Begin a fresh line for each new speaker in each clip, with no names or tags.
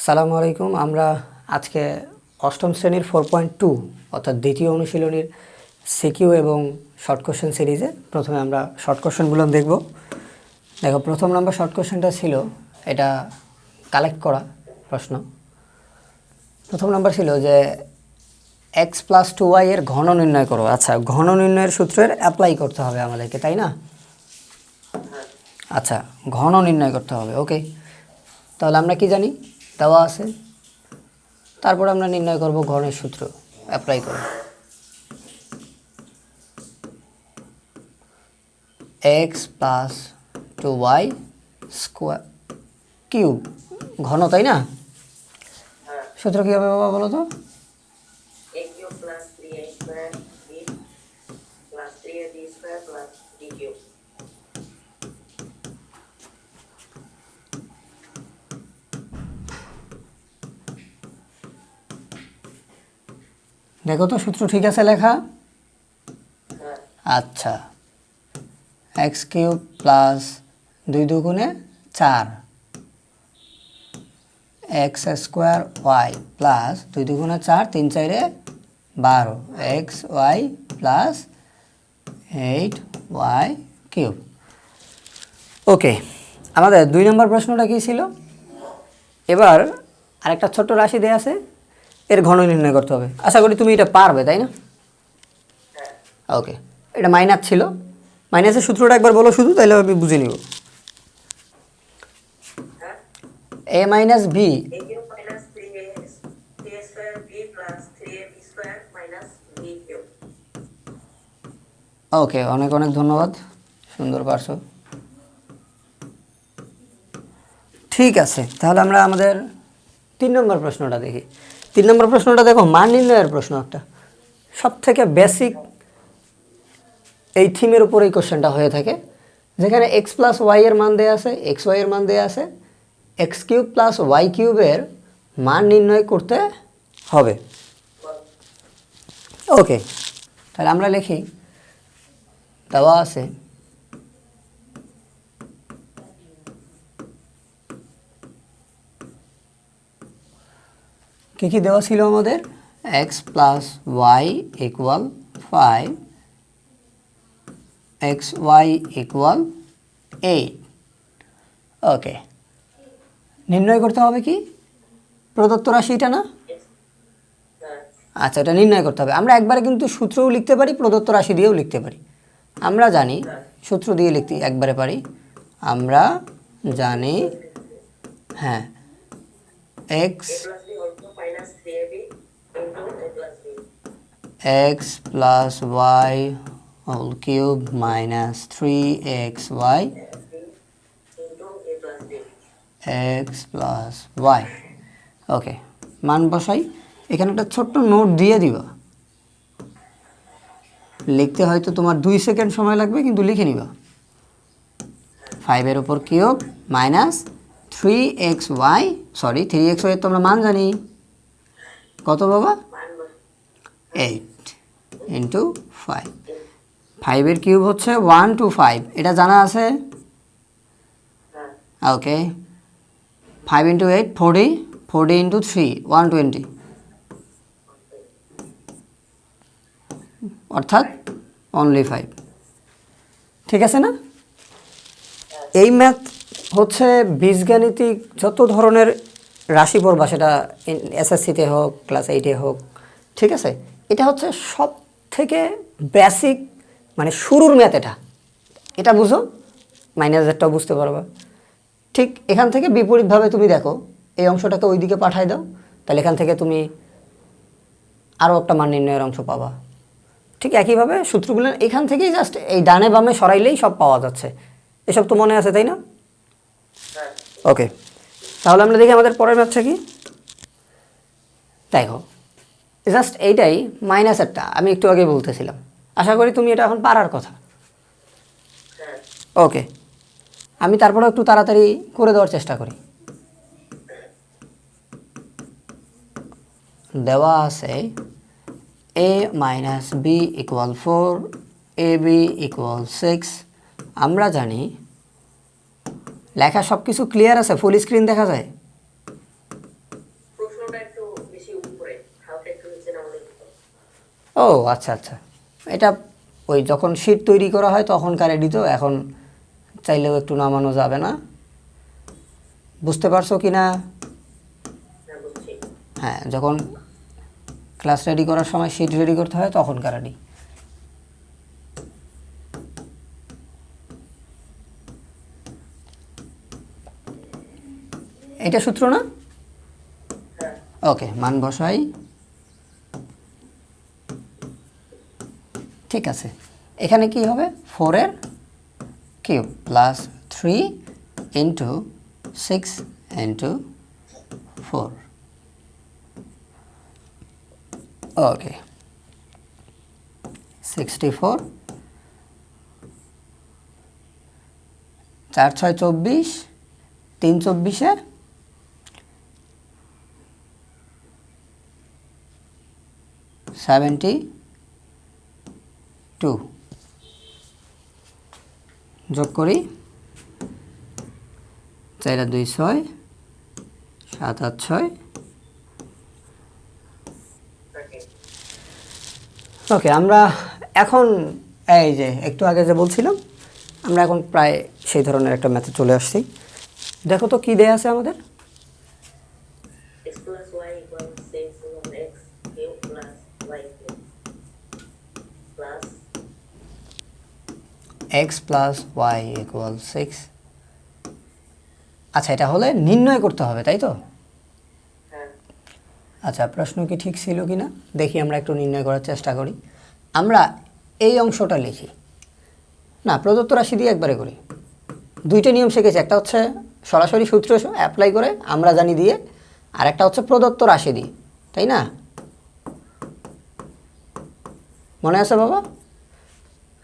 আসসালামু আলাইকুম। আমরা আজকে অষ্টম শ্রেণীর 4.2 অর্থাৎ দ্বিতীয় অনুশীলনীর সিকিউ এবং শর্ট কোশ্চেন সিরিজে প্রথমে আমরা শর্ট কোশ্চেনগুলো দেখব। দেখো, প্রথম নম্বর শর্ট কোশ্চেনটা ছিল, এটা কালেক্ট করা প্রশ্ন। প্রথম নম্বর ছিল যে x + 2y এর ঘন নির্ণয় করো। আচ্ছা, ঘন নির্ণয়ের সূত্রের অ্যাপ্লাই করতে হবে আমাদেরকে, তাই না? আচ্ছা, ঘন নির্ণয় করতে হবে। ওকে, তাহলে আমরা কি জানি? দেওয়া আছে, তারপর আমরা নির্ণয় করব ঘনের সূত্র অ্যাপ্লাই করব। x + 2y স্কোয়ার কিউব ঘন, তাই না? সূত্র কী হবে বাবা বলো তো? দেখো তো সূত্র ঠিক আছে লেখা? আচ্ছা, x³ প্লাস 2 দুগুণে 4 x² প্লাস 2 দুগুণে 4 3 4 12 xy প্লাস 8y³। ওকে, আমাদের 2 নম্বর প্রশ্নটা কী ছিল? এবার আরেকটা ছোট্ট রাশি দেয়া আছে, এর ঘন নির্ণয় করতে হবে। আশা করি তুমি এটা পারবে, তাই না? ওকে, এটা মাইনাস ছিল। মাইনাসের সূত্রটা একবার বলো শুধু, তাহলে আমি বুঝে নিব। a minus b। ওকে, অনেক অনেক ধন্যবাদ, সুন্দর পারছো। ঠিক আছে, তাহলে আমরা আমাদের 3 নম্বর প্রশ্নটা দেখি। 3 নম্বর প্রশ্নটা দেখো, মান নির্ণয়ের প্রশ্ন, একটা সব থেকে বেসিক এই থিমের উপর এই কোশ্চেনটা হয়ে থাকে, যেখানে x + y এর মান দেয়া আছে, xy এর মান দেয়া আছে, x³ + y³ এর মান নির্ণয় করতে হবে। ওকে, তাহলে আমরা লিখি, দেওয়া আছে কী কী দেওয়া ছিল আমাদের? x + y = 5, xy = 8। ওকে, নির্ণয় করতে হবে কি? প্রদত্ত রাশিটা না? আচ্ছা, এটা নির্ণয় করতে হবে। আমরা একবারে কিন্তু সূত্রও লিখতে পারি, প্রদত্ত রাশি দিয়েও লিখতে পারি। আমরা জানি সূত্র দিয়ে লিখতে একবারে পারি। আমরা জানি, হ্যাঁ, x + y whole cube minus 3xy x + y। Okay, মান বসাই। এখানে একটা ছোট্ট নোট দিয়ে দিবা, লিখতে হয়তো তোমার 2 সেকেন্ড সময় লাগবে, কিন্তু লিখে নিবা। 5 এর উপর cube minus 3xy, sorry 3xy এর তো আমরা মান জানি কত বাবা? 8 × 5। 5 এর কিউব হচ্ছে 1 to 5, এটা জানা আছে। ওকে, 5 × 8 40, 40 × 3 120, অর্থাৎ অনলি 5। ঠিক আছে না? এই ম্যাথ হচ্ছে বীজগাণিতিক যত ধরনের রাশি পড়বা, সেটা এসএসসিতে হোক, ক্লাস 8-এ হোক, ঠিক আছে, এটা হচ্ছে সব থেকে বেসিক, মানে শুরুর ম্যাথ। এটা বুঝো, মাইনাসেরটাও বুঝতে পারবা। ঠিক এখান থেকে বিপরীতভাবে তুমি দেখো, এই অংশটাকে ওই দিকে পাঠাই দাও, তাহলে এখান থেকে তুমি আরও একটা মান নির্ণয়ের অংশ পাবা। ঠিক একইভাবে সূত্রগুলো এখান থেকেই জাস্ট এই ডানে বামে সরাইলেই সব পাওয়া যাচ্ছে। এসব তো মনে আছে, তাই না? ওকে, তাহলে আমরা দেখি আমাদের পরের ম্যাথটা কি। দেখো, জাস্ট এইটাই মাইনাসেরটা আমি একটু আগে বলতেছিলাম। আশা করি তুমি এটা এখন পারার কথা। ওকে, আমি তারপরে একটু তাড়াতাড়ি করে দেওয়ার চেষ্টা করি। দেওয়া আছে a - b = 4, ab = 6। আমরা জানি, লেখা সব কিছু ক্লিয়ার আছে, ফুল স্ক্রিন দেখা যায়? ও আচ্ছা আচ্ছা, এটা ওই যখন শীট তৈরি করা হয় তখনকার রেডি, তো এখন চাইলেও একটু নামানো যাবে না। বুঝতে পারছো কি না? হ্যাঁ, যখন ক্লাস রেডি করার সময় শীট রেডি করতে হয় তখনকার রেডি। এটা সূত্র না? ওকে, মান বসাই। ঠিক আছে, এখানে কি হবে? 4 কিউব প্লাস 3 ইন্টু 6 ইন্টু 4। ওকে, 64, 4 6 24, 3 24-এ 72 যোগ করি, 4 আর 2 6, 7 আর 6। ওকে, আমরা এখন এই যে একটু আগে যে বলছিলাম, আমরা এখন প্রায় সেই ধরনের একটা ম্যাথে চলে আসছি। দেখো তো কি দেয়া আছে আমাদের।
x plus y equals 6 x cube plus y cube plus
x plus y equals 6। আচ্ছা, এটা হলে নির্ণয় করতে হবে, তাই তো?
হ্যাঁ
আচ্ছা, প্রশ্ন কি ঠিক ছিল কি না দেখি, আমরা একটু নির্ণয় করার চেষ্টা করি। আমরা এই অংশটা লিখি না, প্রদত্ত রাশি দিয়ে একবারে করি। দুইটা নিয়ম শিখেছি, একটা হচ্ছে সরাসরি সূত্র অ্যাপ্লাই করে আমরা জানি দিয়ে, আর একটা হচ্ছে প্রদত্ত রাশি দিয়ে, তাই না? মনে আছে বাবা?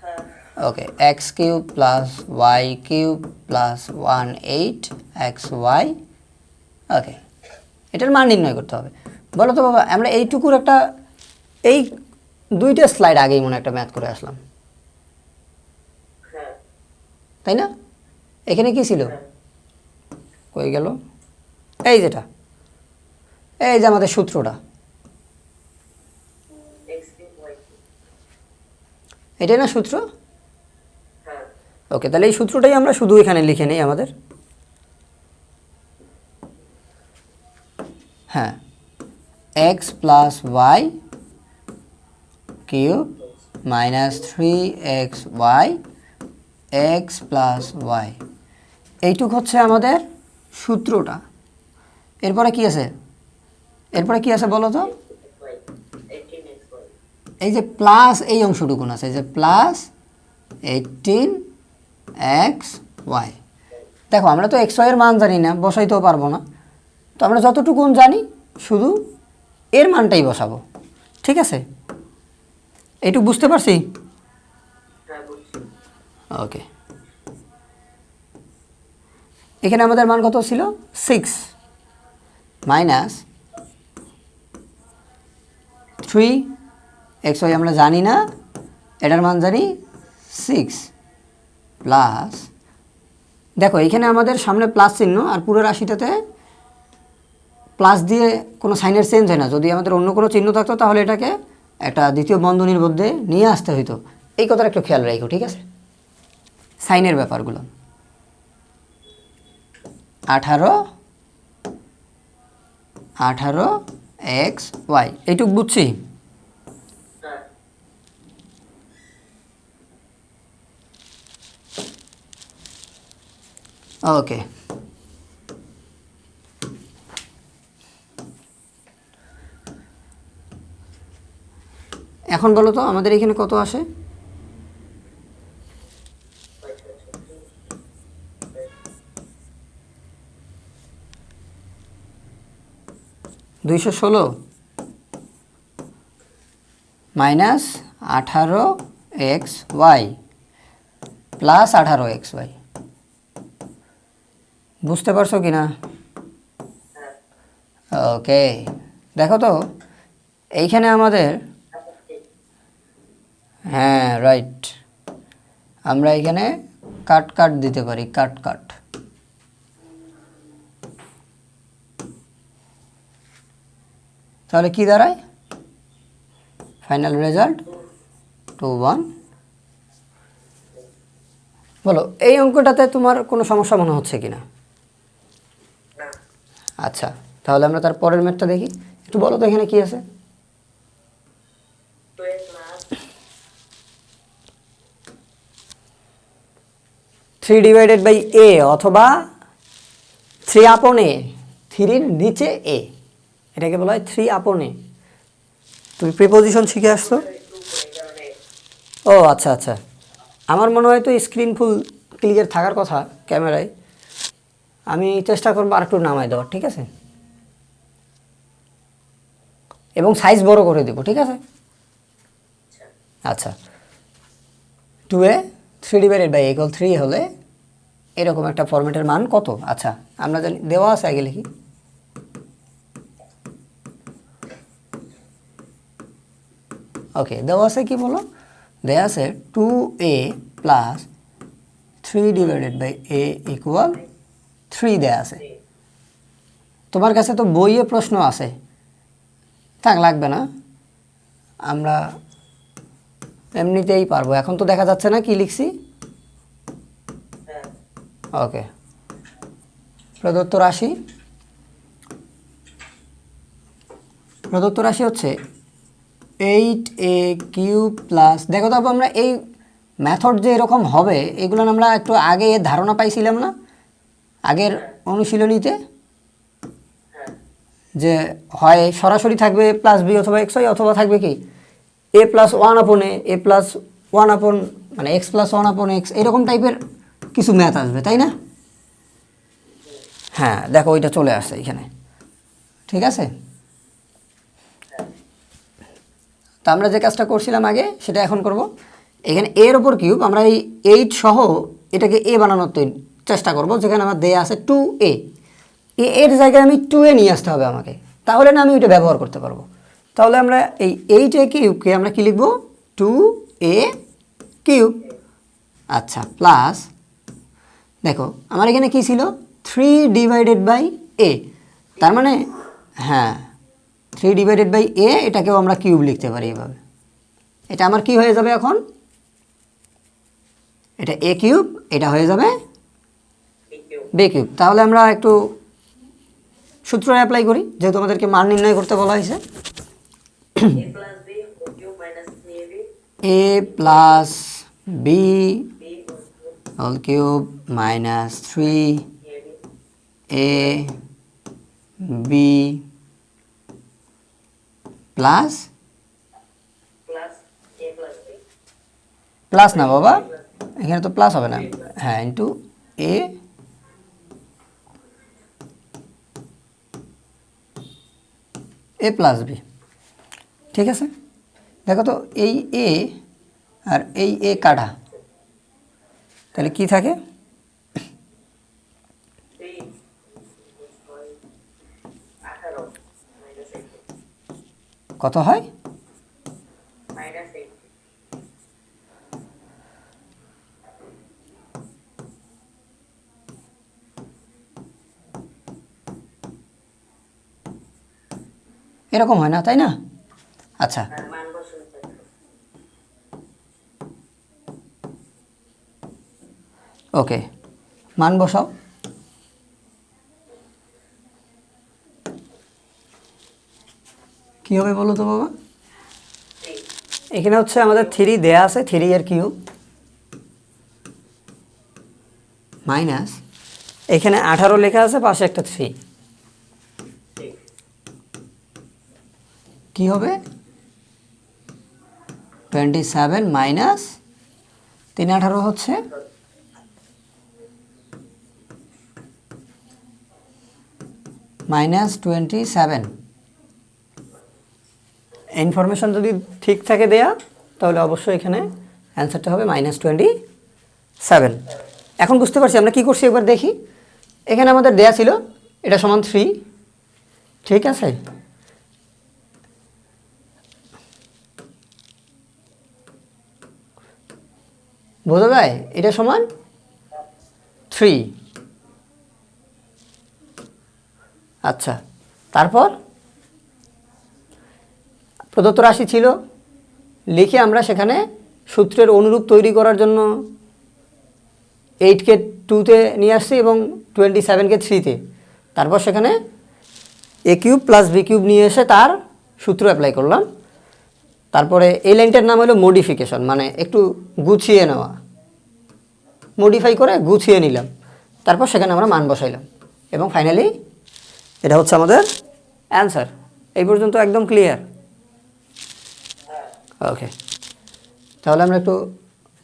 হ্যাঁ
okay, x cube plus Y cube plus 18 x y. Okay, এটার মান নির্ণয় করতে হবে। বলো তো বাবা, আমরা এইটুকুর একটা, এই দুইটা স্লাইড আগেই মনে একটা ম্যাথ করে আসলাম,
হ্যাঁ
তাই না? এখানে কি ছিল? কই গেল? এই যেটা, এই যে আমাদের সূত্রটা,
x cube y cube
এটাই না সূত্র?
হ্যাঁ
ওকে, তাহলে এই সূত্রটাই আমরা শুধু এখানে লিখে নিই আমাদের। হ্যাঁ, X plus Y cube minus 3 xy X plus Y, এইটুক হচ্ছে আমাদের সূত্রটা। এরপরে কি আছে? এরপরে কি আছে বলো তো?
y 18 xy
এই যে প্লাস এই অংশটুকুন আছে, এই যে প্লাস 18 xy। দেখো, আমরা তো এক্স ওয়াই এর মান জানি না, বসাইতেও পারবো না, তো আমরা যতটুকুন জানি শুধু এর মানটাই বসাবো। ঠিক আছে, এইটুকু বুঝতে পারছি?
হ্যাঁ বুঝছি
ওকে, এখানে আমাদের মান কত ছিল? 6 মাইনাস 3 এক্স ওয়াই আমরা জানি না, এটার মান জানি 6 প্লাস, দেখো এখানে আমাদের সামনে প্লাস চিহ্ন, আর পুরো রাশিটাতে প্লাস দিয়ে কোনো সাইনের চেঞ্জ হয় না। যদি আমাদের অন্য কোনো চিহ্ন থাকতো তাহলে এটাকে একটা দ্বিতীয় বন্ধনীর মধ্যে নিয়ে আসতে হইতো। এই কথাটা একটু খেয়াল রাখো, ঠিক আছে? সাইনের ব্যাপারগুলো। 18 এক্স ওয়াই, এইটুক বুঝছি?
হ্যাঁ
ওকে, এখন বলো তো আমাদের এখানে কত আসে? 216 মাইনাস 18 xy প্লাস 18 xy। বুঝতে পারছো কি না? ওকে, দেখো তো এইখানে আমাদের, হ্যাঁ রাইট, আমরা এখানে কাট কাট দিতে পারি, কাট কাট। তাহলে কি দাঁড়ায়? Final result 2 1। বলো এই অঙ্কটাতে তোমার কোনো সমস্যা মনে হচ্ছে কিনা?
না।
আচ্ছা, তাহলে আমরা তার পরের ম্যাথটা দেখি। একটু বলো তো এখানে কি আছে।
2a plus
3 ডিভাইডেড বাই এ অথবা 3 আপন এ, 3-র নিচে এ, এটাকে বলা হয় 3 আপন এ। তুমি প্রিপোজিশন শিখে আসছো?
2 এই কারণে
ও আচ্ছা আচ্ছা, আমার মনে হয় তো স্ক্রিন ফুল ক্লিয়ার থাকার কথা ক্যামেরায়। আমি চেষ্টা করবো আর একটু নামায় দেওয়ার, ঠিক আছে? এবং সাইজ বড় করে দেবো, ঠিক আছে? আচ্ছা, 2a 3 ডিভাইডেড বাই ইকুয়াল 3 হলে এরকম একটা ফরম্যাটের মান কত? আচ্ছা, আমরা জানি দেওয়া আছে, আগে লিখি। ওকে, দেওয়া আছে কি বলো? দেওয়া আছে 2a plus 3 divided by A equal 3 দেওয়া আছে। তোমার কাছে তো বইয়ে প্রশ্ন আছে, থাক লাগবে না, আমরা এমনিতেই পারবো। এখন তো দেখা যাচ্ছে না কি লিখছি।
হ্যাঁ
ওকে, প্রদত্ত রাশি হচ্ছে 8a কিউব প্লাস, দেখো তো আমরা এই মেথড যে এরকম হবে এগুলো আমরা একটু আগে এর ধারণা পাইছিলাম না আগের অনুশীলনীতে, যে হয় সরাসরি থাকবে প্লাস বি অথবা এক্স হয়, অথবা থাকবে কি এ প্লাস 1/a, এ প্লাস 1/, মানে এক্স প্লাস 1/x, এরকম টাইপের কিছু ম্যাথ আসবে, তাই না? হ্যাঁ, দেখো ওইটা চলে আসছে এখানে, ঠিক আছে? তো আমরা যে কাজটা করছিলাম আগে সেটা এখন করব। এখানে এর ওপর কিউব, আমরা এই 8 সহ এটাকে এ বানানোর চেষ্টা করব, যেখানে আমার দেয়া আছে 2a, এর জায়গায় আমি 2a নিয়ে আসতে হবে আমাকে, তাহলে না আমি ওইটা ব্যবহার করতে পারবো। তাহলে আমরা এই 8a কিউবকে আমরা কি লিখব? 2a cube. আচ্ছা, প্লাস দেখো আমার এখানে কি ছিল? 3 ডিভাইডেড বাই এ, তার মানে হ্যাঁ 3 ডিভাইডেড বাই এ, এটাকেও আমরা কিউব লিখতে পারি এভাবে। এটা আমার কি হয়ে যাবে এখন? এটা এ কিউব, এটা হয়ে যাবে বি কিউব। তাহলে আমরা একটু সূত্র অ্যাপ্লাই করি, যেহেতু আমাদেরকে মান নির্ণয় করতে বলা হয়েছে।
a plus b whole cube minus 3ab
A plus B
b whole cube
whole cube minus 3
ab
A B plus
plus a plus b
plus না বাবা, এখানে তো প্লাস হবে না, হ্যাঁ ইন্টু এ প্লাস বি, ঠিক আছে? দেখো তো এই এ আর এই এ কাটা, তাহলে কি থাকে?
3 18 minus 8
কত হয়?
minus 8
এরকম হয় না, তাই না? আচ্ছা,
মান বসানো থাকবে
ওকে, মান বসাও। কি হবে বলো তো বাবা?
3
এখানে হচ্ছে আমাদের 3 দেয়া আছে, 3 এর কিউব মাইনাস এখানে 18 লেখা আছে, পাশে একটা 3, কি হবে? 27 মাইনাস 3 18 হচ্ছে -27। ইনফরমেশন যদি ঠিক থাকে দেয়া, তাহলে অবশ্যই এখানে অ্যান্সারটা হবে -27। এখন বুঝতে পারছি আমরা কি করছি, একবার দেখি। এখানে আমাদের দেয়া ছিল এটা সমান 3, ঠিক আছে? বোঝা যায়? এটা সমান 3। আচ্ছা, তারপর প্রদত্ত রাশি ছিল লিখে আমরা সেখানে সূত্রের অনুরূপ তৈরি করার জন্য 8কে 2তে নিয়ে আসছি এবং 27কে 3তে, তারপর সেখানে a cube plus b cube নিয়ে এসে তার সূত্র অ্যাপ্লাই করলাম। তারপরে এই লাইনটার নাম হলো মডিফিকেশন, মানে একটু গুছিয়ে নেওয়া, মডিফাই করে গুছিয়ে নিলাম, তারপর সেখানে আমরা মান বসাইলাম এবং ফাইনালি এটা হচ্ছে আমাদের অ্যান্সার। এই পর্যন্ত একদম ক্লিয়ার? ওকে, তাহলে আমরা একটু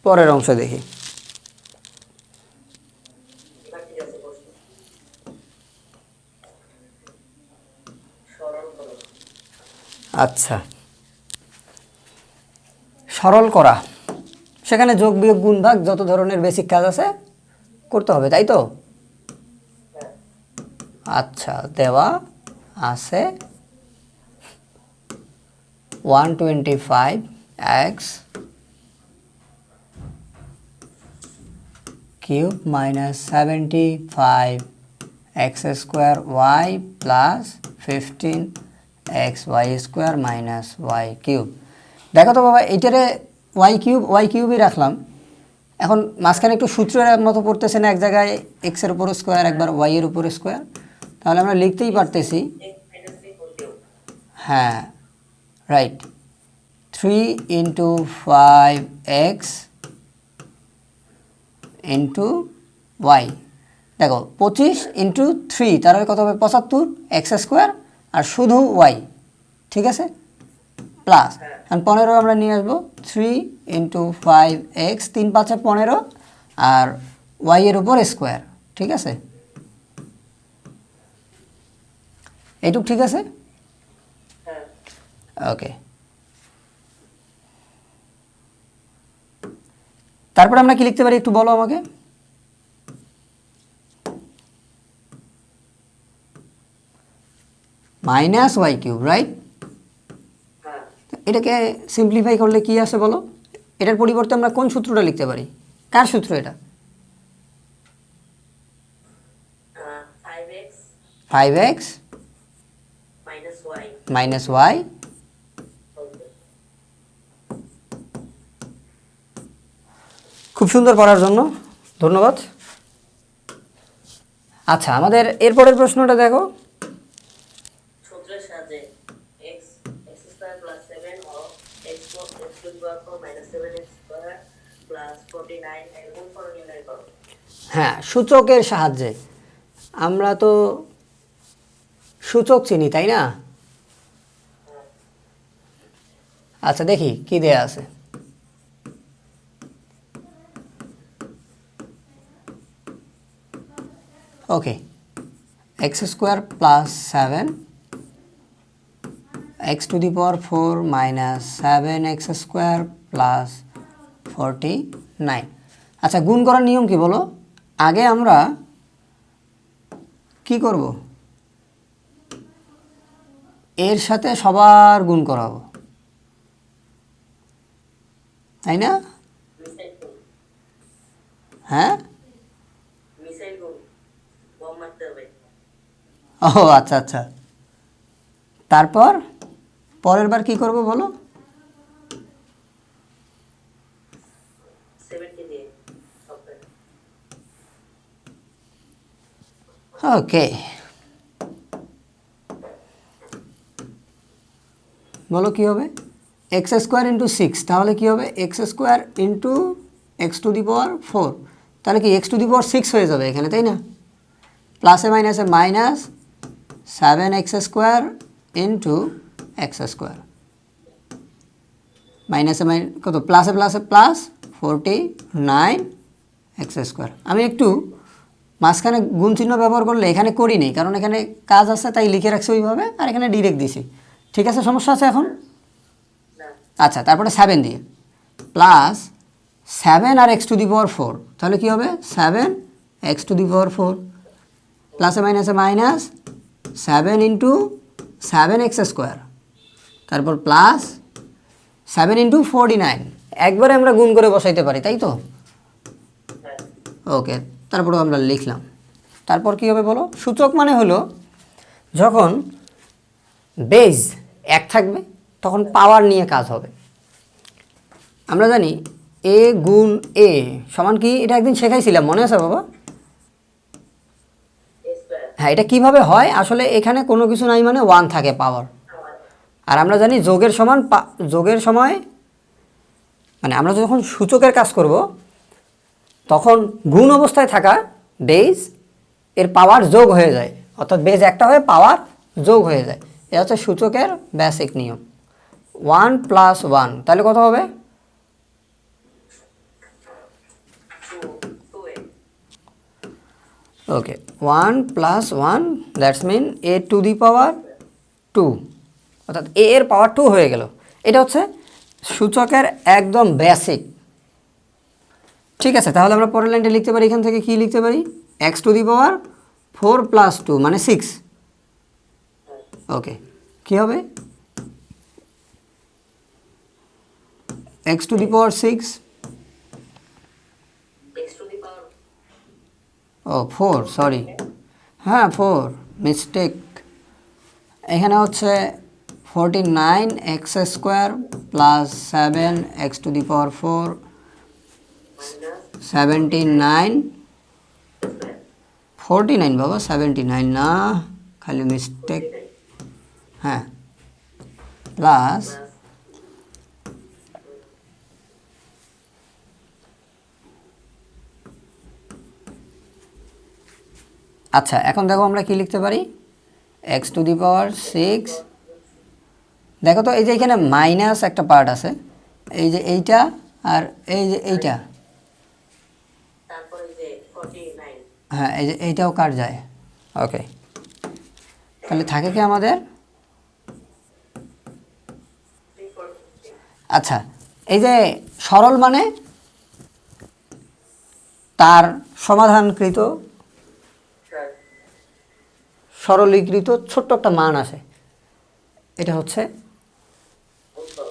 পরের অংশ দেখি।
এবার ঠিক আছে, প্রশ্ন সরল করো।
আচ্ছা, সরল করা, সেখানে যোগ বিয়োগ গুণ ভাগ যত ধরনের বেসিক কাজ আছে করতে হবে, তাই তো? আচ্ছা, দেওয়া আছে 125x cube minus 75x square y plus 15xy square minus y cube. দেখো তো বাবা, এইটারে y কিউবই রাখলাম, এখন মাঝখানে একটু সূত্রের মতো পড়তেছে না, এক জায়গায় এক্সের উপর স্কোয়ার, একবার ওয়াইয়ের উপর স্কোয়ার, তাহলে আমরা লিখতেই পারতেছি। হ্যাঁ, right, 3 into 5x into Y. দেখো 25 ইন্টু 3 তার কত হবে 75x স্কোয়ার আর শুধু ওয়াই, ঠিক আছে, প্লাস 15 আমরা নিয়ে আসবো 3 ইন্টু 5x, 3 5 15 আর ওয়াইয়ের উপর স্কোয়ার, ঠিক আছে, এইটুক ঠিক আছে? ওকে, তারপরে আমরা কি লিখতে পারি একটু বলো আমাকে। Minus Y cube, right? এটাকে সিম্পলিফাই করলে কি আসে বলো? এটার পরিবর্তে আমরা কোন সূত্রটা লিখতে পারি? কার সূত্র এটা? 5x minus Y. খুব সুন্দর পড়ার জন্য ধন্যবাদ। আচ্ছা, আমাদের এরপরের প্রশ্নটা দেখো।
সূত্রের সাহায্যে x স্কয়ার প্লাস 7 ও x to the power 4 minus 7x square plus 49 এর গুণফল নির্ণয় করো।
হ্যাঁ, সূচকের সাহায্যে। আমরা তো সূচক চিনি, তাই না? আচ্ছা, দেখি কি দেয়া আছে। Okay, x square plus 7 x to the power 4 minus 7x square plus 49। আচ্ছা, গুণ করার নিয়ম কি বলো? আগে আমরা কি করব? এর সাথে সবার গুণ করাবো, তাই না? হ্যাঁ,
মিসাইল গুণ বম মারতে হবে।
ও আচ্ছা আচ্ছা, তারপর পরের বার কি করব বলো?
70 দিয়ে সবটা।
ওকে, বলো কি হবে? এক্স স্কোয়ার ইন্টু 6, তাহলে কি হবে? X square into x to the power 4, তাহলে কি এক্স টু দি পাওয়ার 6 হয়ে যাবে এখানে, তাই না? প্লাসে মাইনাসে minus 7x square into x square, মাইনাসে কত, প্লাসে প্লাসে প্লাস 49x স্কোয়ার। আমি একটু মাঝখানে গুণ চিহ্ন ব্যবহার করলে এখানে করি নেই, কারণ এখানে কাজ আছে তাই লিখে রাখছি ওইভাবে, আর এখানে ডিরেক্ট দিছি, ঠিক আছে? সমস্যা আছে এখন? আচ্ছা, তারপরে 7 দিয়ে প্লাস 7 আর এক্স টু দি পাওয়ার 4, তাহলে কী হবে? 7x টু দি পাওয়ার 4 প্লাসে মাইনাসে মাইনাস 7 ইন্টু 7x স্কোয়ার, তারপর প্লাস 7 ইন্টু 49। একবারে আমরা গুণ করে বসাইতে পারি, তাই তো? ওকে, তারপরেও আমরা লিখলাম। তারপর কি হবে বলো? সূচক মানে হলো যখন বেজ 1 থাকবে তখন পাওয়ার নিয়ে কাজ হবে। আমরা জানি এ গুণ এ সমান কি, এটা একদিন শেখাইছিলাম, মনে আছে বাবা?
এ স্কয়ার
হ্যাঁ, এটা কিভাবে হয় আসলে, এখানে কোনো কিছু নাই মানে 1 থাকে পাওয়ার। আর আমরা জানি যোগের সমান যোগের সময় মানে আমরা যখন সূচকের কাজ করব তখন গুণ অবস্থায় থাকা বেজ এর পাওয়ার যোগ হয়ে যায়, অর্থাৎ বেজ একটা হয়ে পাওয়ার যোগ হয়ে যায়। এটা হচ্ছে সূচকের বেসিক নিয়ম। 1 + 1 তাহলে কত হবে?
2a
okay, 1 + 1 that's mean a to the power 2, অর্থাৎ a এর পাওয়ার 2 হয়ে গেল। এটা হচ্ছে সূচকের একদম বেসিক। ঠিক আছে, তাহলে আমরা পরের লাইনটা লিখতে পারি, এখান থেকে কি লিখতে পারি? x টু দি পাওয়ার 4 + 2 মানে 6। ওকে, কি হবে? x to the power 6,
x to the power
ও 4, সরি, হ্যাঁ 4, মিস্টেক। এখানে হচ্ছে 49x² + 7x to the power 4
minus
79,
square
49 বাবা, 79 না, খালি মিস্টেক।
49
হ্যাঁ, প্লাস
plus
আচ্ছা, এখন দেখো আমরা কি লিখতে পারি? x টু দি পাওয়ার 6, দেখো তো এই যে এখানে মাইনাস একটা পার্ট আছে, এই যে এইটা আর এই যে এইটা,
তারপরে যে 49
হ্যাঁ এই যে এইটাও কাট যায়। ওকে, তাহলে থাকে কি আমাদের?
346
আচ্ছা, এই যে সরল মানে তার সমাধানকৃত
হ্যাঁ
সরলীকৃত ছোট্ট একটা মান আসে, এটা হচ্ছে
উত্তর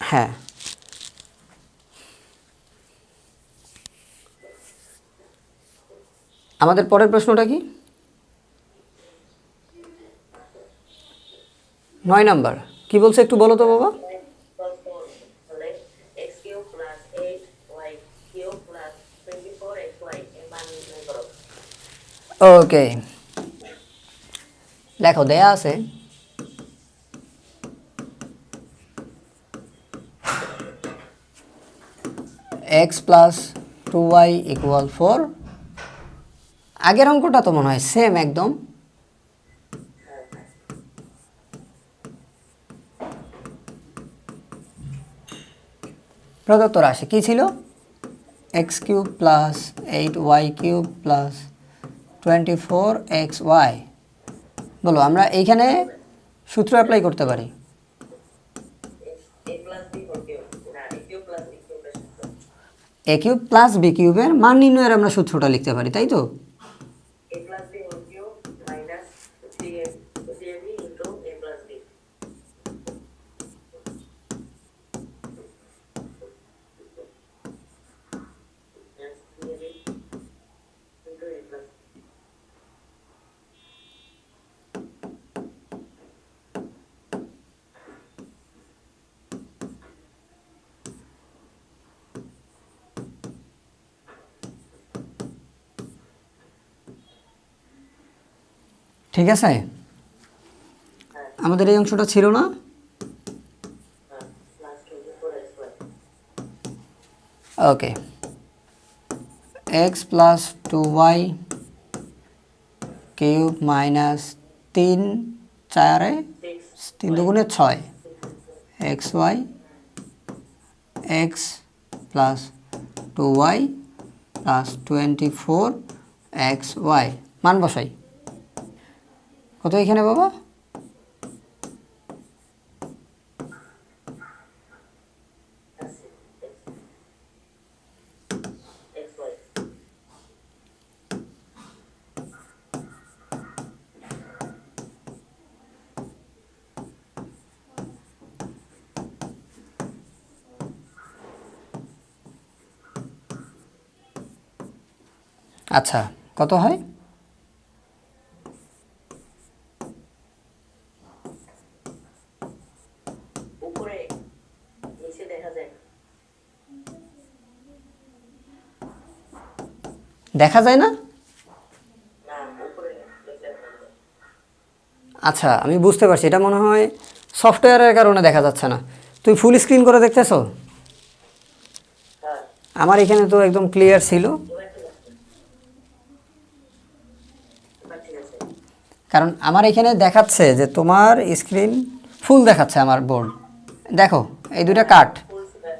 হ্যাঁ। আমাদের পরের প্রশ্নটা কি? 9 নাম্বার কি বলছে একটু বলো তো বাবা।
হলে x cube plus 8y cube plus 24xy এর মান নির্ণয় করো।
ওকে, দেখো দেয়া আছে x + 2y = 4। আগের অঙ্কটা তো মনে হয় সেম একদম। প্রদত্ত রাশি কী ছিল? x³ + 8y³ + 24xy। বলো, আমরা এইখানে সূত্র অ্যাপ্লাই করতে পারি।
a plus b whole cube না a কিউব প্লাস b কিউবের সূত্র
a³ + b³ মান নির্ণয়ের আমরা সূত্রটা লিখতে পারি, তাই তো?
a plus b whole cube minus 3ab into a plus b plus 3ab into a plus
ঠিক আছে, আমাদের এই অংশটা ছিল না?
প্লাস 24xy
ওকে, x + 2y³ - 3 4 3 দুগুণে 6 xy x + 2y + 24xy মান বসাই। কত এখানে বাবা?
xy
আচ্ছা, কত হয়?
উপরে নিচে দেখা যায়
দেখা যায় না?
না উপরে লেখা আছে।
আচ্ছা, আমি বুঝতে পারছি, এটা মনে হয় সফটওয়্যারের কারণে দেখা যাচ্ছে না। তুই ফুল স্ক্রিন করে দেখতেছো?
হ্যাঁ
আমার এখানে তো একদম ক্লিয়ার ছিল,
এবার ঠিক আছে, এবার ঠিক আছে।
কারণ আমার এখানে দেখাচ্ছে যে তোমার স্ক্রিন ফুল দেখাচ্ছে আমার বোর্ড। দেখো এই দুটা কাট
ফুল স্ক্রিন।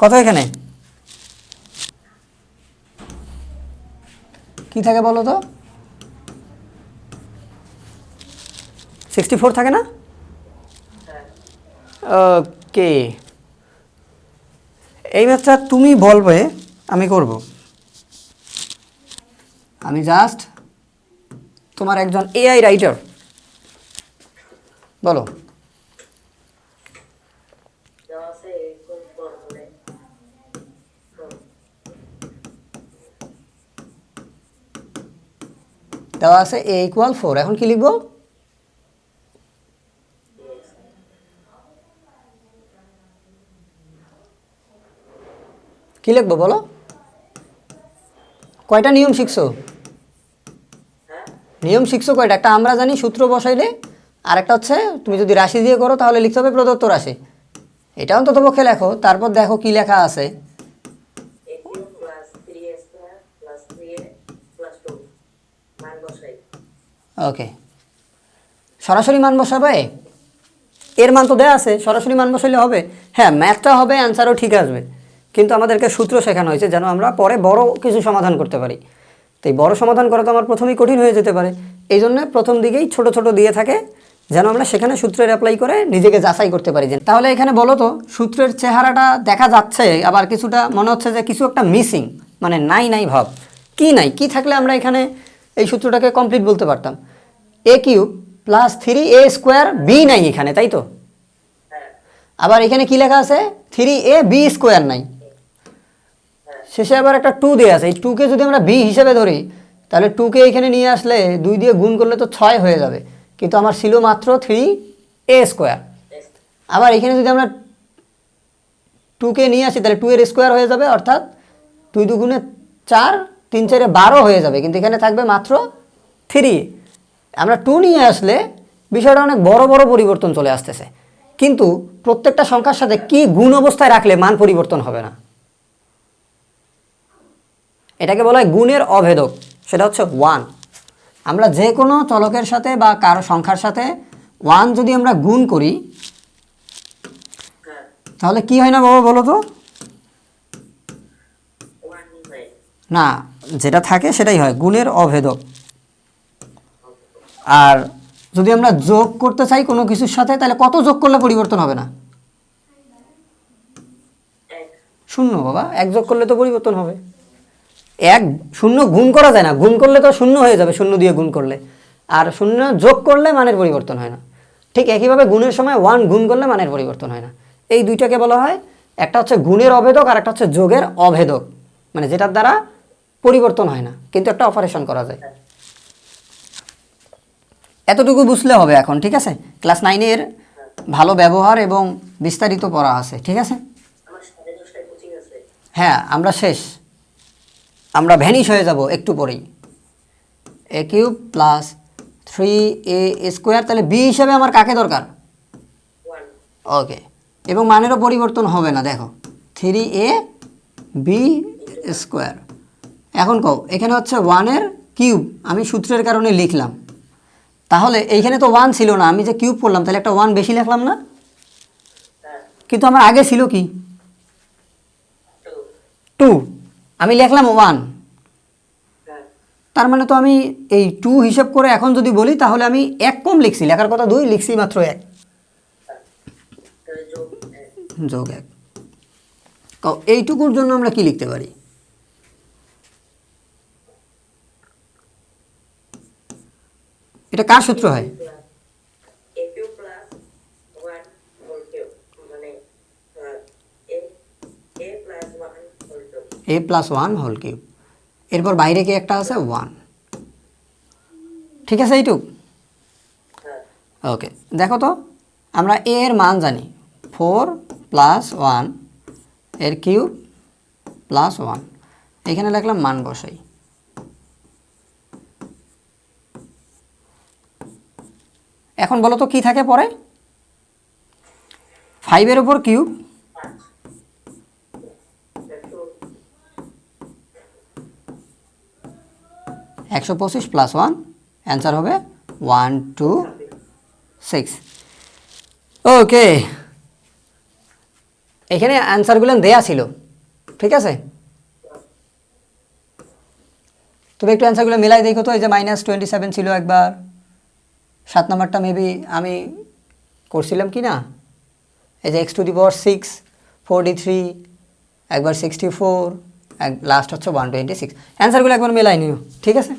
কত এখানে কি থাকে বলো তো? 64 থাকে না?
হ্যাঁ
ওকে, এই ম্যাথটা তুমি বলবে, আমি করব। আমি জাস্ট তোমার একজন এআই রাইটার, বলো।
দেওয়া আছে এরকম হলে
দেওয়া আছে a=4, এখন কি লিখবো? কি লিখবো বলো? কয়টা নিয়ম শিখছো?
হ্যাঁ
নিয়ম শিখছো কয়টা? একটা আমরা জানি সূত্র বসাইলে, আর একটা হচ্ছে তুমি যদি রাশি দিয়ে করো তাহলে লিখতে হবে প্রদত্ত রাশি। এটা অন্তত পক্ষে লেখো, তারপর দেখো কি লেখা আছে।
a cube plus 3a square plus 3a plus 2 মান বসাই।
ওকে, সরাসরি মান বসাবে? এর মান তো দেওয়া আছে, সরাসরি মান বসাইলে হবে। হ্যাঁ, ম্যাথটা হবে, অ্যান্সারও ঠিক আসবে, কিন্তু আমাদেরকে সূত্র শেখানো হয়েছে যেন আমরা পরে বড় কিছু সমাধান করতে পারি। তো এই বড় সমাধান করা তো আমার প্রথমেই কঠিন হয়ে যেতে পারে, এই জন্য প্রথম দিকেই ছোট ছোট দিয়ে থাকে, যেন আমরা সেখানে সূত্রের অ্যাপ্লাই করে নিজেকে যাচাই করতে পারি। যে তাহলে এখানে বলো তো, সূত্রের চেহারাটা দেখা যাচ্ছে, আবার কিছুটা মনে হচ্ছে যে কিছু একটা মিসিং, মানে নাই নাই ভাব। কি নাই? কি থাকলে আমরা এখানে এই সূত্রটাকে কমপ্লিট বলতে পারতাম? a³ প্লাস 3a² বি নাই এখানে, তাই তো?
হ্যাঁ
আবার এখানে কি লেখা আছে? 3ab² নাই, শেষে আবার একটা 2 দেওয়া আছে। এই 2কে যদি আমরা বি হিসেবে ধরি, তাহলে 2কে এখানে নিয়ে আসলে 2 দিয়ে গুণ করলে তো 6 হয়ে যাবে, কিন্তু আমার ছিল মাত্র 3a²। আবার এখানে যদি আমরা 2কে নিয়ে আসি তাহলে 2 এর স্কোয়ার হয়ে যাবে, অর্থাৎ 2 দুগুণে 4, 3 4 12 হয়ে যাবে, কিন্তু এখানে থাকবে মাত্র 3। আমরা 2 নিয়ে আসলে বিষয়টা অনেক বড় বড় পরিবর্তন চলে আসতেছে, কিন্তু প্রত্যেকটা সংখ্যার সাথে কি গুণ অবস্থায় রাখলে মান পরিবর্তন হবে না? এটাকে বলা হয় গুণের অভেদক, সেটা হচ্ছে 1। আমরা যে কোনো চলকের সাথে বা কারো সংখ্যার সাথে 1 যদি আমরা গুণ করি,
হ্যাঁ
তাহলে কি হয় না বাবা বলো তো?
1 নির্ণয়।
না, যেটা থাকে সেটাই হয়, গুণের অভেদক। আর যদি আমরা যোগ করতে চাই কোনো কিছুর সাথে, তাহলে কত যোগ করলে পরিবর্তন হবে না?
1
0 বাবা, 1 যোগ করলে তো পরিবর্তন হবে। 1 0 গুণ করা যায় না, গুণ করলে তো 0 হয়ে যাবে 0 দিয়ে গুণ করলে, আর 0 যোগ করলে মানের পরিবর্তন হয় না। ঠিক একইভাবে গুণের সময় 1 গুণ করলে মানের পরিবর্তন হয় না। এই দুইটাকে বলা হয়, একটা হচ্ছে গুণের অভেদক আর একটা হচ্ছে যোগের অভেদক, মানে যেটার দ্বারা পরিবর্তন হয় না কিন্তু একটা অপারেশন করা যায়। এতটুকু বুঝলে হবে এখন, ঠিক আছে? ক্লাস 9-এর ভালো ব্যবহার এবং বিস্তারিত পড়া আছে, ঠিক আছে?
আমার 10:30টায় কোচিং আছে।
হ্যাঁ, আমরা শেষ, আমরা ভ্যানিশ হয়ে যাব একটু পরেই। a³ প্লাস 3a², তাহলে বি হিসাবে আমার কাকে দরকার?
1
ওকে, এবং মানেরও পরিবর্তন হবে না, দেখো 3ab²। এখন কও, এখানে হচ্ছে 1-এর কিউব, আমি সূত্রের কারণে লিখলাম, তাহলে এইখানে তো 1 ছিল না, আমি যে কিউব করলাম তাহলে একটা 1 বেশি লিখলাম না?
হ্যাঁ
কিন্তু আমার আগে ছিল কি?
2
2, আমি লিখলাম 1,
হ্যাঁ
তার মানে তো আমি এই 2 হিসাব করে এখন যদি বলি তাহলে আমি 1 কম লিখছি, লেখার কথা 2, লিখছি মাত্র 1,
তাহলে যোগ 1
যোগ 1। এইটুকুর জন্য আমরা কি লিখতে পারি? এটা কার সূত্র হয়?
a cube plus 1 whole cube মানে a plus 1 whole cube।
a+1 whole cube, এরপর বাইরে কি একটা আছে 1, ঠিক আছে এইটুক?
হ্যাঁ
ওকে, দেখো তো, আমরা a এর মান জানি 4 + 1 এর কিউব + 1, এখানে লিখলাম মান বসাই। এখন বলো তো কি থাকে পরে? 5 উপর কিউব 125 প্লাস 1, অ্যান্সার হবে 126। ওকে, এখানে অ্যান্সারগুলো দেয়া ছিল, ঠিক আছে? তুমি একটু অ্যান্সারগুলো মিলাই দেখো তো। এই যে -27 ছিল একবার, 7 নম্বরটা মেবি আমি করছিলাম কি না। এই যে x⁶, 43, একবার 64, লাস্ট হচ্ছে 126। অ্যান্সারগুলো একবার মেলাই নিও, ঠিক আছে?